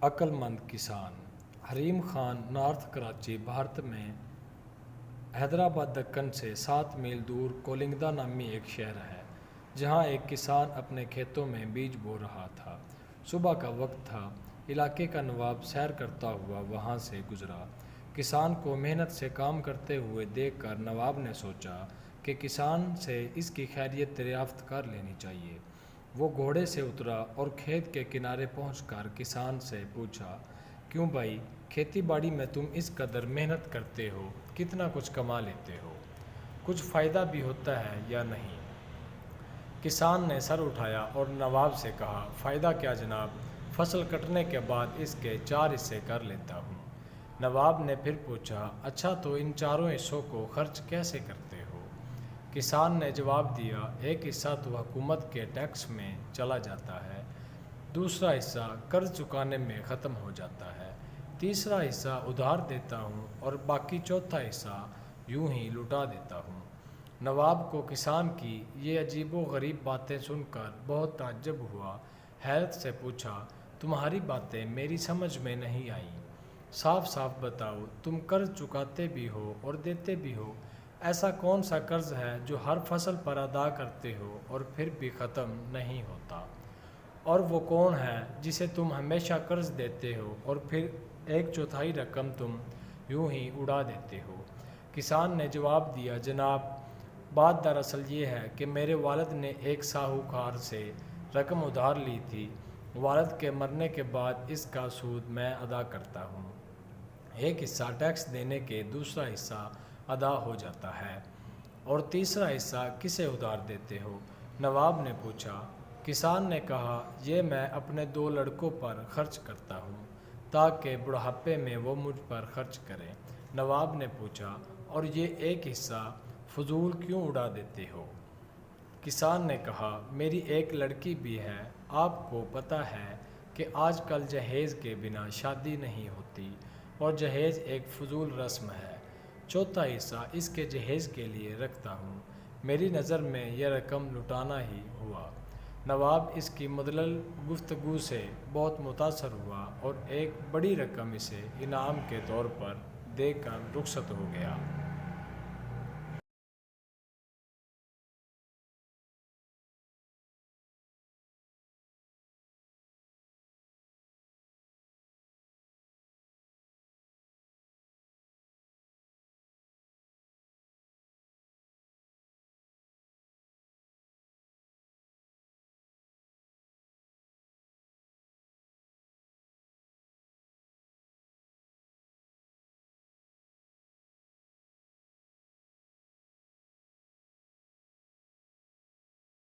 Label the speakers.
Speaker 1: عقل مند کسان۔ حریم خان نارتھ کراچی، بھارت میں حیدرآباد دکن سے 7 میل دور کولنگدہ نامی ایک شہر ہے، جہاں ایک کسان اپنے کھیتوں میں بیج بو رہا تھا۔ صبح کا وقت تھا، علاقے کا نواب سیر کرتا ہوا وہاں سے گزرا۔ کسان کو محنت سے کام کرتے ہوئے دیکھ کر نواب نے سوچا کہ کسان سے اس کی خیریت دریافت کر لینی چاہیے۔ وہ گھوڑے سے اترا اور کھیت کے کنارے پہنچ کر کسان سے پوچھا، کیوں بھائی، کھیتی باڑی میں تم اس قدر محنت کرتے ہو، کتنا کچھ کما لیتے ہو، کچھ فائدہ بھی ہوتا ہے یا نہیں؟ کسان نے سر اٹھایا اور نواب سے کہا، فائدہ کیا جناب، فصل کٹنے کے بعد اس کے 4 حصے کر لیتا ہوں۔ نواب نے پھر پوچھا، اچھا تو ان 4 حصوں کو خرچ کیسے کرتے ہو؟ کسان نے جواب دیا، ایک حصہ تو حکومت کے ٹیکس میں چلا جاتا ہے، دوسرا حصہ قرض چکانے میں ختم ہو جاتا ہے، تیسرا حصہ ادھار دیتا ہوں اور باقی چوتھا حصہ یوں ہی لٹا دیتا ہوں۔ نواب کو کسان کی یہ عجیب و غریب باتیں سن کر بہت تعجب ہوا۔ حیرت سے پوچھا، تمہاری باتیں میری سمجھ میں نہیں آئیں، صاف صاف بتاؤ، تم قرض چکاتے بھی ہو اور دیتے بھی ہو، ایسا کون سا قرض ہے جو ہر فصل پر ادا کرتے ہو اور پھر بھی ختم نہیں ہوتا؟ اور وہ کون ہے جسے تم ہمیشہ قرض دیتے ہو اور پھر 1/4 رقم تم یوں ہی اڑا دیتے ہو؟ کسان نے جواب دیا، جناب، بات دراصل یہ ہے کہ میرے والد نے ایک ساہوکار سے رقم ادھار لی تھی، والد کے مرنے کے بعد اس کا سود میں ادا کرتا ہوں، ایک حصہ ٹیکس دینے کے دوسرا حصہ ادا ہو جاتا ہے۔ اور تیسرا حصہ کسے ادھار دیتے ہو؟ نواب نے پوچھا۔ کسان نے کہا، یہ میں اپنے 2 لڑکوں پر خرچ کرتا ہوں تاکہ بڑھاپے میں وہ مجھ پر خرچ کریں۔ نواب نے پوچھا، اور یہ ایک حصہ فضول کیوں اڑا دیتے ہو؟ کسان نے کہا، میری ایک لڑکی بھی ہے، آپ کو پتہ ہے کہ آج کل جہیز کے بنا شادی نہیں ہوتی اور جہیز ایک فضول رسم ہے، چوتھا حصہ اس کے جہیز کے لیے رکھتا ہوں، میری نظر میں یہ رقم لٹانا ہی ہوا۔ نواب اس کی مدلل گفتگو سے بہت متاثر ہوا اور ایک بڑی رقم اسے انعام کے طور پر دے کر رخصت ہو گیا۔